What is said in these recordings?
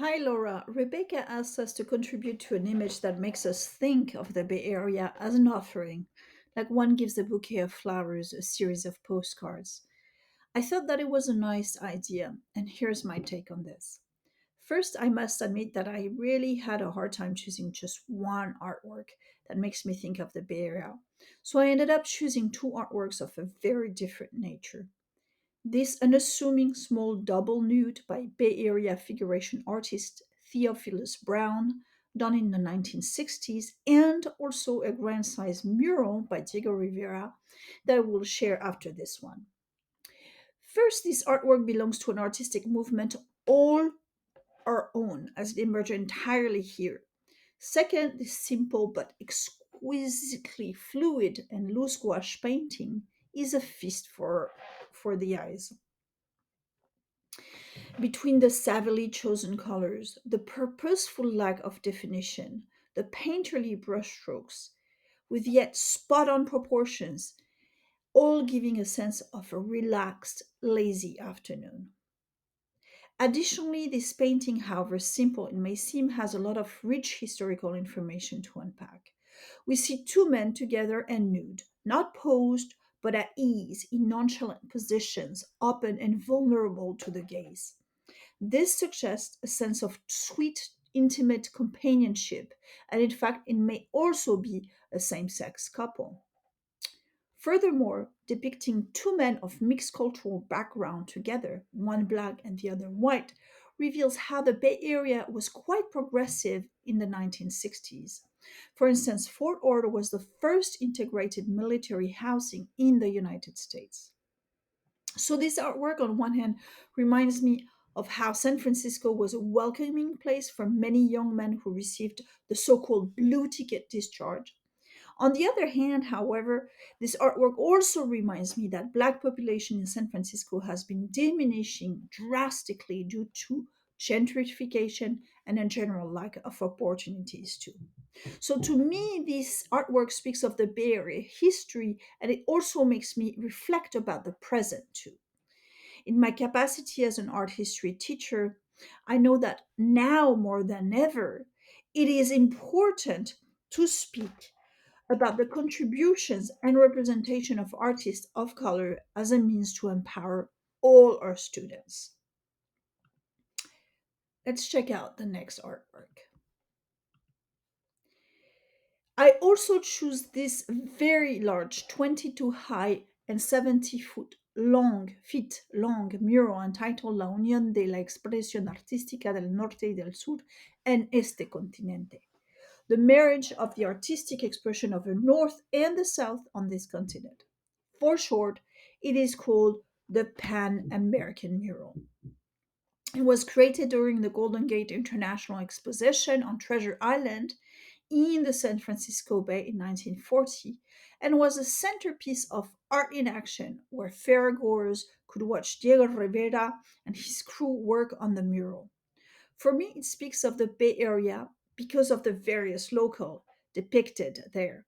Hi Laura, Rebecca asked us to contribute to an image that makes us think of the Bay Area as an offering, like one gives a bouquet of flowers, a series of postcards. I thought that it was a nice idea, and here's my take on this. First, I must admit that I really had a hard time choosing just one artwork that makes me think of the Bay Area. So I ended up choosing two artworks of a very different nature. This unassuming small double nude by Bay Area figuration artist Theophilus Brown, done in the 1960s, and also a grand size mural by Diego Rivera that I will share after this one. First, this artwork belongs to an artistic movement all our own, as it emerged entirely here. Second, this simple but exquisitely fluid and loose gouache painting is a feast for the eyes. Between the savvily chosen colors, the purposeful lack of definition, the painterly brushstrokes, with yet spot on proportions, all giving a sense of a relaxed, lazy afternoon. Additionally, this painting, however simple it may seem, has a lot of rich historical information to unpack. We see two men together and nude, not posed, but at ease in nonchalant positions, open and vulnerable to the gaze. This suggests a sense of sweet, intimate companionship, and in fact, it may also be a same sex couple. Furthermore, depicting two men of mixed cultural background together, one black and the other white, reveals how the Bay Area was quite progressive in the 1960s. For instance, Fort Ord was the first integrated military housing in the United States. So, this artwork, on one hand, reminds me of how San Francisco was a welcoming place for many young men who received the so called blue ticket discharge. On the other hand, however, this artwork also reminds me that black population in San Francisco has been diminishing drastically due to gentrification and a general lack of opportunities too. So to me, this artwork speaks of the Bay Area history, and it also makes me reflect about the present too. In my capacity as an art history teacher, I know that now more than ever, it is important to speak about the contributions and representation of artists of color as a means to empower all our students. Let's check out the next artwork. I also choose this very large 22 high and 70 feet long mural entitled La Unión de la Expresión Artística del Norte y del Sur en este continente, the marriage of the artistic expression of the North and the South on this continent. For short, it is called the Pan American Mural. It was created during the Golden Gate International Exposition on Treasure Island in the San Francisco Bay in 1940 and was a centerpiece of art in action where fairgoers could watch Diego Rivera and his crew work on the mural. For me, it speaks of the Bay Area because of the various local depicted there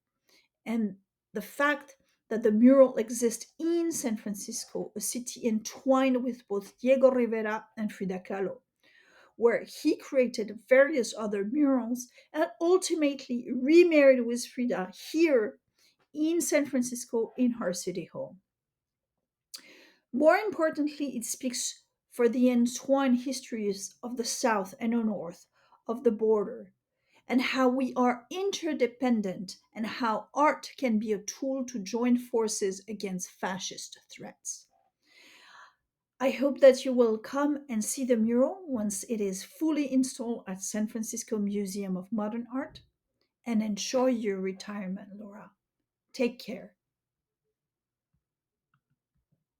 and the fact that the mural exists in San Francisco, a city entwined with both Diego Rivera and Frida Kahlo, where he created various other murals and ultimately remarried with Frida here in San Francisco in her city hall. More importantly, it speaks for the entwined histories of the South and the North, of the border, and how we are interdependent and how art can be a tool to join forces against fascist threats. I hope that you will come and see the mural once it is fully installed at San Francisco Museum of Modern Art and enjoy your retirement, Laura. Take care.